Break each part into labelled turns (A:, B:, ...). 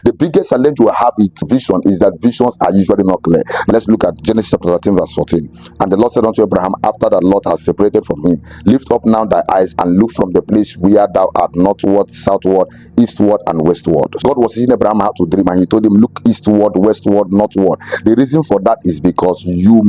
A: The biggest challenge we have with vision is that visions are usually not clear. Let's look at Genesis chapter 13 verse 14. And the Lord said unto Abraham, after that Lot has separated from him, lift up now thy eyes and look from the place where thou art, northward, southward, eastward, and westward. God was teaching Abraham how to dream, and he told him, look eastward, westward, northward. The reason for that is because you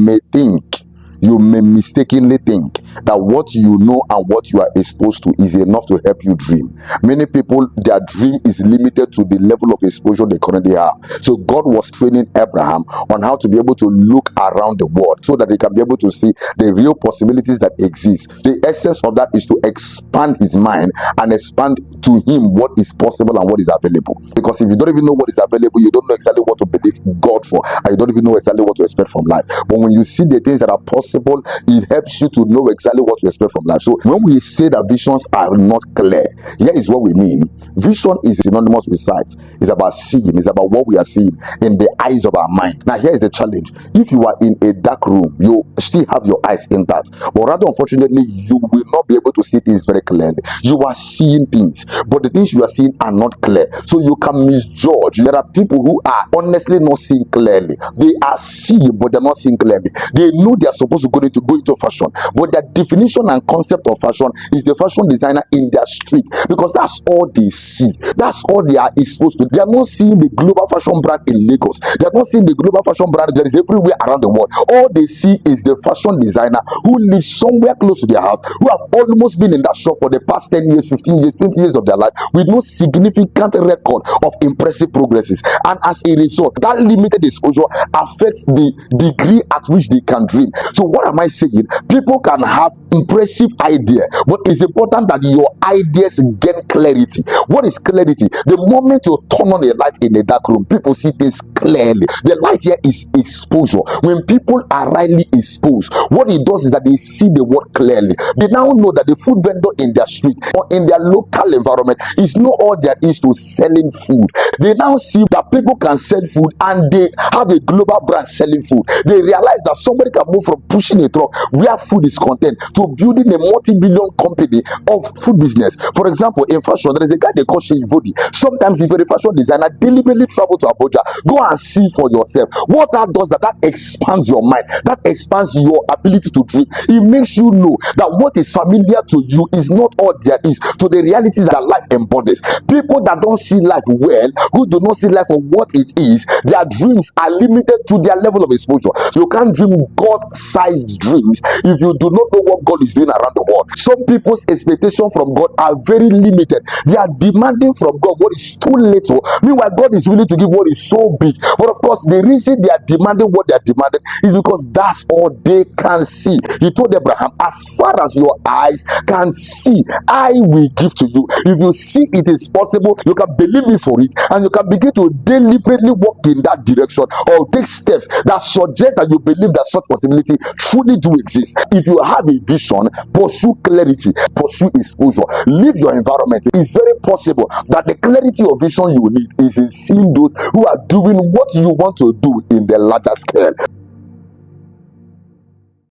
A: may mistakenly think that what you know and what you are exposed to is enough to help you dream. Many people, their dream is limited to the level of exposure they currently have. So God was training Abraham on how to be able to look around the world so that he can be able to see the real possibilities that exist. The essence of that is to expand his mind and expand to him what is possible and what is available. Because if you don't even know what is available, you don't know exactly what to believe God for, and you don't even know exactly what to expect from life. But when you see the things that are possible, it helps you to know exactly what to expect from life. So when we say that visions are not clear, here is what we mean. Vision is synonymous with sight. It's about seeing. It's about what we are seeing in the eyes of our mind. Now here is the challenge. If you are in a dark room, you still have your eyes intact, but rather unfortunately you will not be able to see things very clearly. You are seeing things, but the things you are seeing are not clear, so you can misjudge. There are people who are honestly not seeing clearly. They are seeing, but they're not seeing clearly. They know they are supposed to go into fashion, but their definition and concept of fashion is the fashion designer in their street, because that's all they see. That's all they are exposed to. They are not seeing the global fashion brand in Lagos. They are not seeing the global fashion brand that is everywhere around the world. All they see is the fashion designer who lives somewhere close to their house, who have almost been in that shop for the past 10 years, 15 years, 20 years of their life with no significant record of impressive progresses. And as a result, that limited exposure affects the degree at which they can dream. So what am I saying? People can have impressive idea, but it's important that your ideas gain clarity. What is clarity? The moment you turn on a light in a dark room, people see things clearly. The light here is exposure. When people are rightly exposed, what it does is that they see the world clearly. They now know that the food vendor in their street or in their local environment is not all there is to selling food. They now see that people can sell food and they have a global brand selling food. They realize that somebody can move from pushing a truck where food is contained to building a multi-billion company of food business. For example, in fashion, there is a guy they call Shea Vodi. Sometimes if you're a fashion designer, deliberately travel to Abuja, go and see for yourself. What that does, that expands your mind, that expands your ability to dream. It makes you know that what is familiar to you is not all there is to the realities that life embodies. People that don't see life well, who do not see life for what it is, their dreams are limited to their level of exposure. So you can't dream God-sized dreams if you do not know what God is doing around the world. Some people's expectations from God are very limited. They are demanding from God what is too little. Meanwhile, God is willing to give what is so big. But of course, the reason they are demanding what they are demanding is because that's all they can see. He told Abraham, as far as your eyes can see, I will give to you. If you see it is possible, you can believe me for it, and you can begin to deliberately walk in that direction or take steps that suggest that you believe that such possibility truly do exist. If you have a vision, pursue clarity, pursue exposure, leave your environment. It's very possible that the clarity of vision you need is in seeing those who are doing what you want to do in the larger scale.